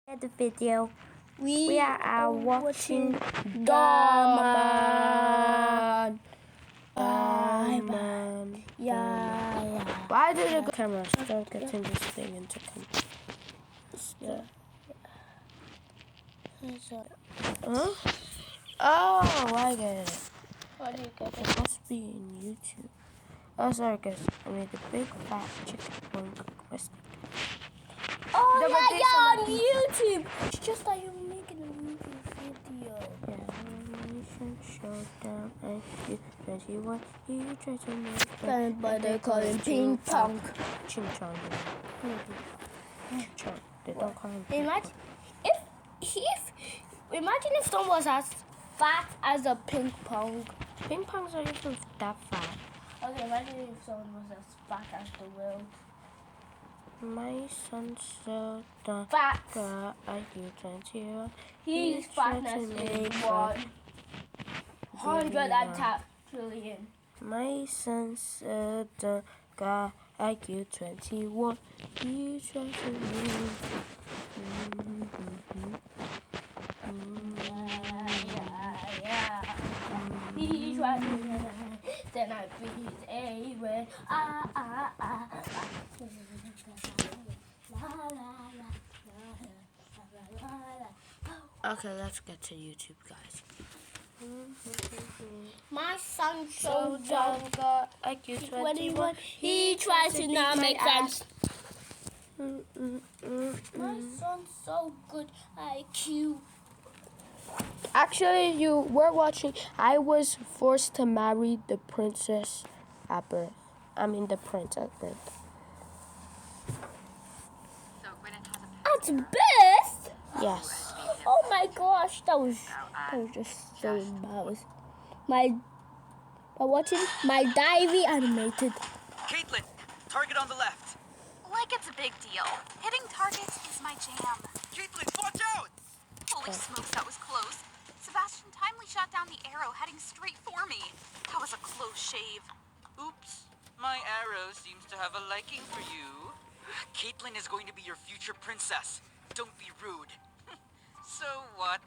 At the video, We are watching Daman. Yeah. Why did the camera start getting this thing into camera? Huh? Oh, I get it. What do you get? It must be in YouTube. Oh, sorry guys. I made a big fat chicken wing request. Oh, No, but yeah, on this YouTube. It's just that you're making a YouTube video. Animation Showdown IQ 21. He tries to make But they call him Ping Pong. Ching Chong. Chong. They don't call him Ping Imagine if someone was as fat as a ping pong. Ping pongs are usually that fat. Okay, imagine if someone was as fat as the world. My son's so done. Fat. Got IQ 21. His fatness is 100 trillion. My son's so done. Got IQ 21. He tries to move. He's running, then I breathe away. Okay, let's get to YouTube, guys. My son So so dumb, dumb. got IQ 21. He tries to not make sense. My Mm. son's so good IQ. Actually, you were watching. I was forced to marry the princess at birth. I mean, the prince at birth. At best? Yes. Oh my gosh, that was just so embarrassing. By watching my diary animated. Caitlin, target on the left. Like it's a big deal. Hitting targets is my jam. Caitlin, watch out! Holy smokes, that was close. Sebastian timely shot down the arrow heading straight for me. That was a close shave. Oops, my arrow seems to have a liking for you. Caitlin is going to be your future princess. Don't be rude. So what?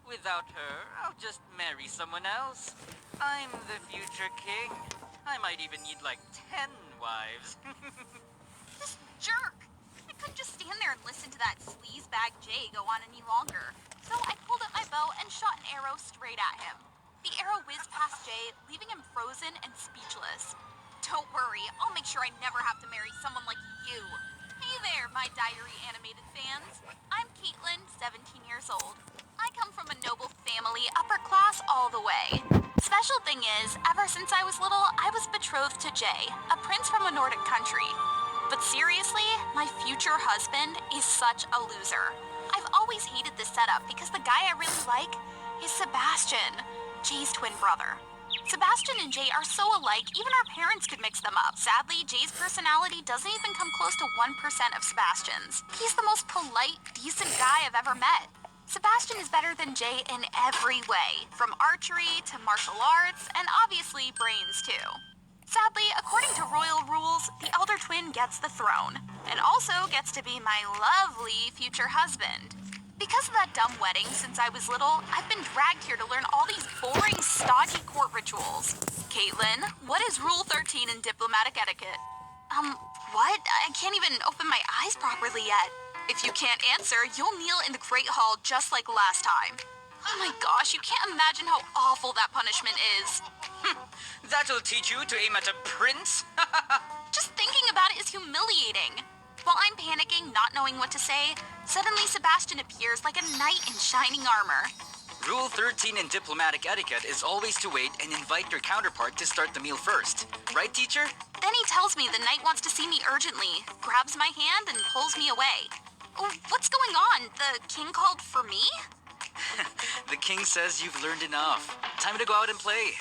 Without her, I'll just marry someone else. I'm the future king. I might even need like 10 wives. This jerk! I couldn't just stand there and listen to that sleazebag Jay go on any longer. So I pulled up my bow and shot an arrow straight at him. The arrow whizzed past Jay, leaving him frozen and speechless. Don't worry, I'll make sure I never have to marry someone like you. Hey there, my diary animated fans. I'm Caitlin, 17 years old. I come from a noble family, upper class all the way. Special thing is, ever since I was little, I was betrothed to Jay, a prince from a Nordic country. But seriously, my future husband is such a loser. I've always hated this setup because the guy I really like is Sebastian, Jay's twin brother. Sebastian and Jay are so alike, even our parents could mix them up. Sadly, Jay's personality doesn't even come close to 1% of Sebastian's. He's the most polite, decent guy I've ever met. Sebastian is better than Jay in every way, from archery to martial arts, and obviously brains too. Sadly, according to royal rules, the elder twin gets the throne, and also gets to be my lovely future husband. Because of that dumb wedding since I was little, I've been dragged here to learn all these boring, stodgy court rituals. Caitlin, what is Rule 13 in diplomatic etiquette? What? I can't even open my eyes properly yet. If you can't answer, you'll kneel in the Great Hall just like last time. Oh my gosh, you can't imagine how awful that punishment is. That'll teach you to aim at a prince? Just thinking about it is humiliating. While I'm panicking, not knowing what to say, suddenly Sebastian appears like a knight in shining armor. Rule 13 in diplomatic etiquette is always to wait and invite your counterpart to start the meal first. Right, teacher? Then he tells me the knight wants to see me urgently, grabs my hand and pulls me away. Oh, what's going on? The king called for me? The king says you've learned enough. Time to go out and play.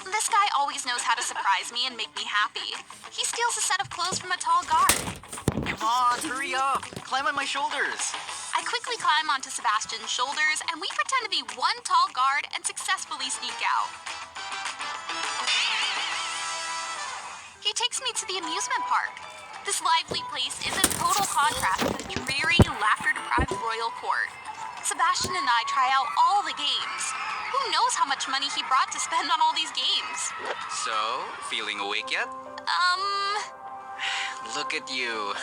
This guy always knows how to surprise me and make me happy. He steals a set of clothes from a tall guard. Come on, hurry up. Climb on my shoulders. I quickly climb onto Sebastian's shoulders, and we pretend to be one tall guard and successfully sneak out. He takes me to the amusement park. This lively place is in total contrast to the dreary, laughter-depressed deprived royal court. Sebastian and I try out all the games. Who knows how much money he brought to spend on all these games? So, feeling awake yet? Look at you.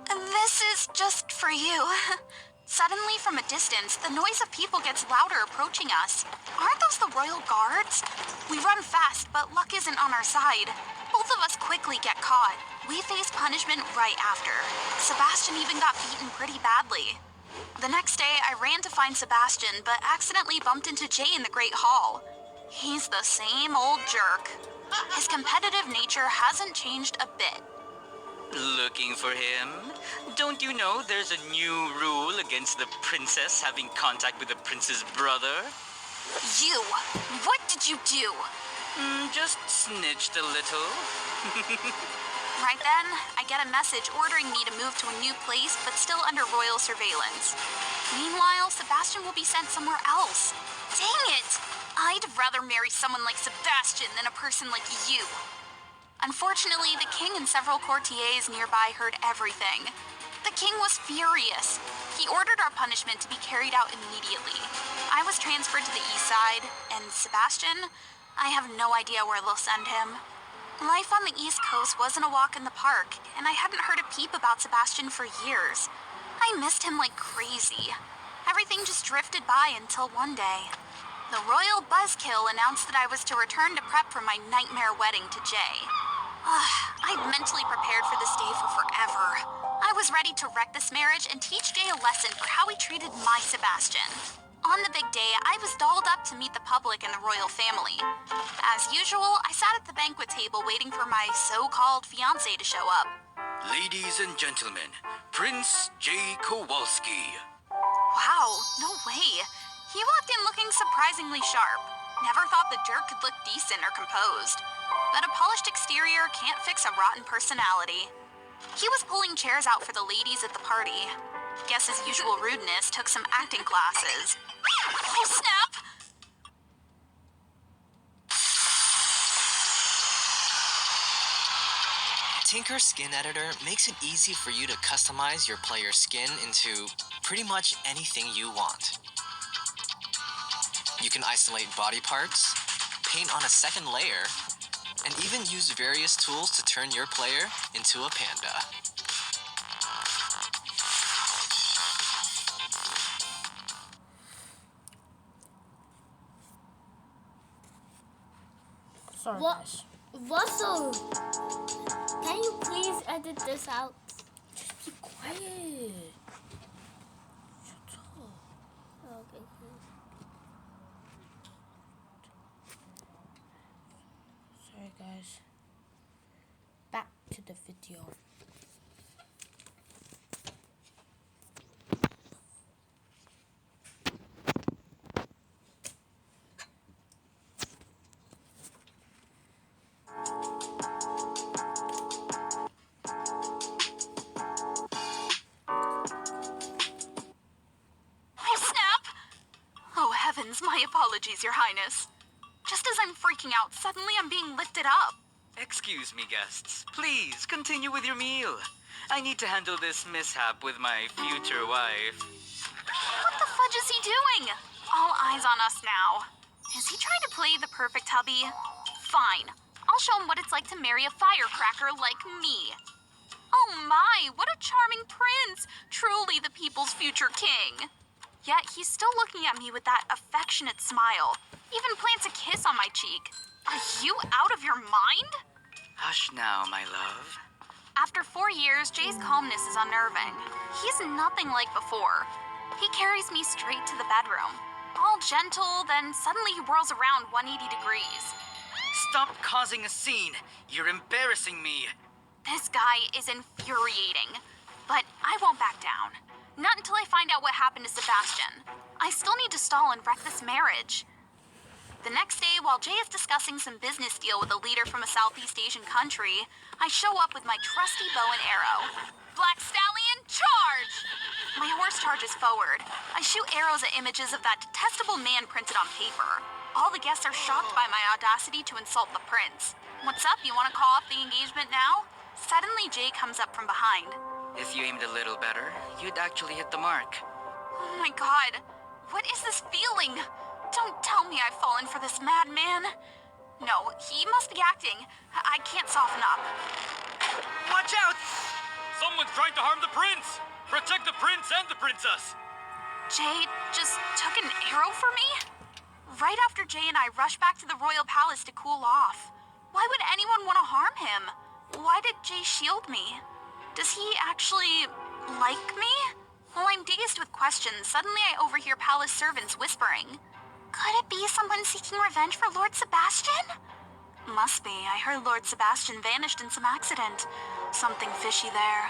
This is just for you. Suddenly, from a distance, the noise of people gets louder approaching us. Aren't those the royal guards? We run fast, but luck isn't on our side. Both of us quickly get caught. We face punishment right after. Sebastian even got beaten pretty badly. The next day, I ran to find Sebastian, but accidentally bumped into Jay in the Great Hall. He's the same old jerk. His competitive nature hasn't changed a bit. Looking for him? Don't you know there's a new rule against the princess having contact with the prince's brother? You! What did you do? Just snitched a little. Right then, I get a message ordering me to move to a new place, but still under royal surveillance. Meanwhile, Sebastian will be sent somewhere else. Dang it! I'd rather marry someone like Sebastian than a person like you. Unfortunately, the king and several courtiers nearby heard everything. The king was furious. He ordered our punishment to be carried out immediately. I was transferred to the east side, and Sebastian, I have no idea where they'll send him. Life on the East Coast wasn't a walk in the park, and I hadn't heard a peep about Sebastian for years. I missed him like crazy. Everything just drifted by until one day. The royal buzzkill announced that I was to return to prep for my nightmare wedding to Jay. I'd mentally prepared for this day for forever. I was ready to wreck this marriage and teach Jay a lesson for how he treated my Sebastian. On the big day, I was dolled up to meet the public and the royal family. As usual, I sat at the banquet table waiting for my so-called fiancé to show up. Ladies and gentlemen, Prince Jay Kowalski. Wow, no way. He walked in looking surprisingly sharp. Never thought the jerk could look decent or composed. But a polished exterior can't fix a rotten personality. He was pulling chairs out for the ladies at the party. Guess his usual rudeness took some acting classes. Oh, snap! Tinker Skin Editor makes it easy for you to customize your player's skin into pretty much anything you want. You can isolate body parts, paint on a second layer, and even use various tools to turn your player into a panda. Sorry, What? guys. Russell, can you please edit this out? Just be quiet. Shut up. Okay. Sorry, guys. Back to the video. Oh, snap! Oh, heavens, my apologies, Your Highness. Just as I'm freaking out, suddenly I'm being lifted up. Excuse me, guests. Please continue with your meal. I need to handle this mishap with my future wife. What the fudge is he doing? All eyes on us now. Is he trying to play the perfect hubby? Fine. I'll show him what it's like to marry a firecracker like me. Oh my, what a charming prince! Truly the people's future king. Yet he's still looking at me with that affectionate smile. Even plants a kiss on my cheek. Are you out of your mind? Hush now, my love. After 4 years, Jay's calmness is unnerving. He's nothing like before. He carries me straight to the bedroom. All gentle, then suddenly he whirls around 180 degrees. Stop causing a scene. You're embarrassing me. This guy is infuriating. But I won't back down. Not until I find out what happened to Sebastian. I still need to stall and wreck this marriage. The next day, while Jay is discussing some business deal with a leader from a Southeast Asian country, I show up with my trusty bow and arrow. Black Stallion, charge! My horse charges forward. I shoot arrows at images of that detestable man printed on paper. All the guests are shocked by my audacity to insult the prince. What's up, you want to call off the engagement now? Suddenly, Jay comes up from behind. If you aimed a little better, you'd actually hit the mark. Oh my god, what is this feeling? Don't tell me I've fallen for this madman. No, he must be acting. I can't soften up. Watch out! Someone's trying to harm the prince! Protect the prince and the princess! Jay just took an arrow for me? Right after Jay and I rushed back to the royal palace to cool off. Why would anyone want to harm him? Why did Jay shield me? Does he actually like me? While I'm dazed with questions, suddenly I overhear palace servants whispering. Could it be someone seeking revenge for Lord Sebastian? Must be. I heard Lord Sebastian vanished in some accident. Something fishy there.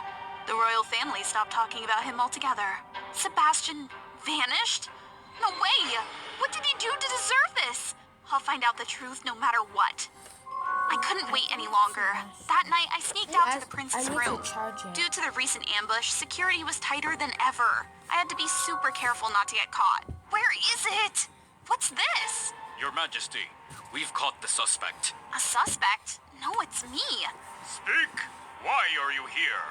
The royal family stopped talking about him altogether. Sebastian vanished? No way! What did he do to deserve this? I'll find out the truth no matter what. I couldn't wait any longer. That night, I sneaked out to the prince's room. Due to the recent ambush, security was tighter than ever. I had to be super careful not to get caught. Where is it? What's this? Your Majesty, we've caught the suspect. A suspect? No, it's me. Speak! Why are you here?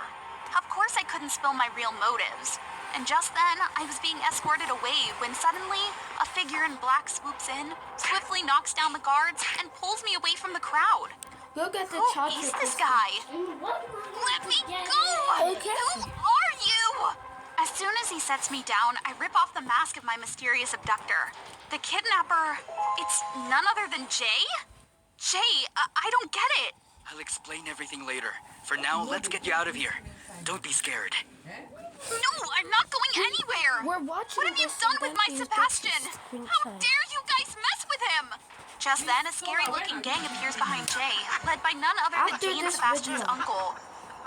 Of course I couldn't spill my real motives. And just then, I was being escorted away when suddenly, a figure in black swoops in, swiftly knocks down the guards, and pulls me away from the crowd. Go get the Who chocolate. is this guy? Let me go! Okay. Who are you? As soon as he sets me down, I rip off the mask of my mysterious abductor. The kidnapper, it's none other than Jay? Jay, I don't get it. I'll explain everything later. For now, let's get you out of here. Don't be scared. No, I'm not going anywhere. We're watching What have you this done and with then my things get Sebastian? to screen How time. dare you guys mess with him? Just then, a scary-looking gang appears behind Jay, led by none other than After Jay and this Sebastian's video. uncle.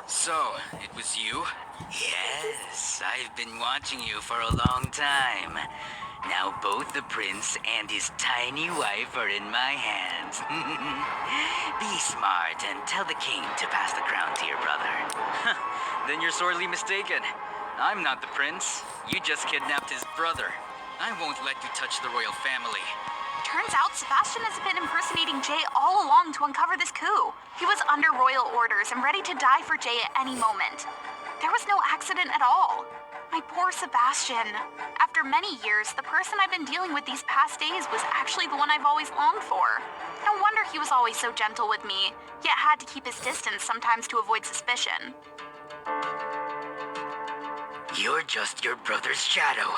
So, it was you? Yes, I've been watching you for a long time. Now both the prince and his tiny wife are in my hands. Be smart and tell the king to pass the crown to your brother. Then you're sorely mistaken. I'm not the prince. You just kidnapped his brother. I won't let you touch the royal family. Turns out Sebastian has been impersonating Jay all along to uncover this coup. He was under royal orders and ready to die for Jay at any moment. There was no accident at all. My poor Sebastian. After many years, the person I've been dealing with these past days was actually the one I've always longed for. No wonder he was always so gentle with me, yet had to keep his distance sometimes to avoid suspicion. You're just your brother's shadow.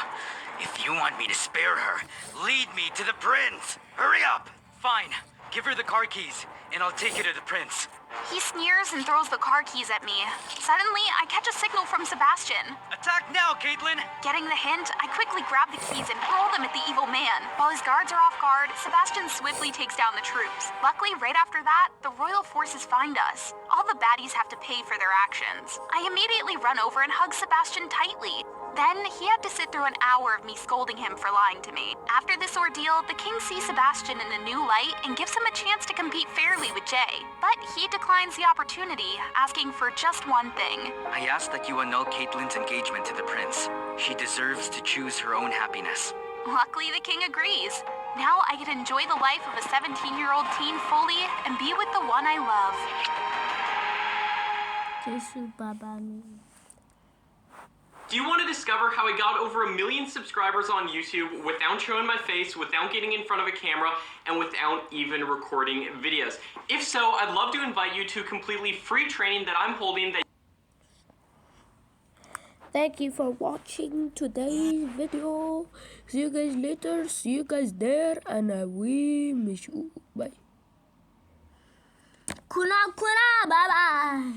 If you want me to spare her, lead me to the prince. Hurry up! Fine. Give her the car keys, and I'll take you to the prince. He sneers and throws the car keys at me. Suddenly, I catch a signal from Sebastian. Attack now, Caitlin! Getting the hint, I quickly grab the keys and hurl them at the evil man. While his guards are off guard, Sebastian swiftly takes down the troops. Luckily, right after that, the royal forces find us. All the baddies have to pay for their actions. I immediately run over and hug Sebastian tightly. Then, he had to sit through an hour of me scolding him for lying to me. After this ordeal, the king sees Sebastian in a new light and gives him a chance to compete fairly with Jay. But he declines the opportunity, asking for just one thing. I ask that you annul Caitlin's engagement to the prince. She deserves to choose her own happiness. Luckily, the king agrees. Now I can enjoy the life of a 17-year-old teen fully and be with the one I love. Do you want to discover how I got over 1 million subscribers on YouTube without showing my face, without getting in front of a camera, and without even recording videos? If so, I'd love to invite you to completely free training that I'm holding that Thank you for watching today's video. See you guys later. See you guys there. And I will miss you. Bye. Kuna, bye bye.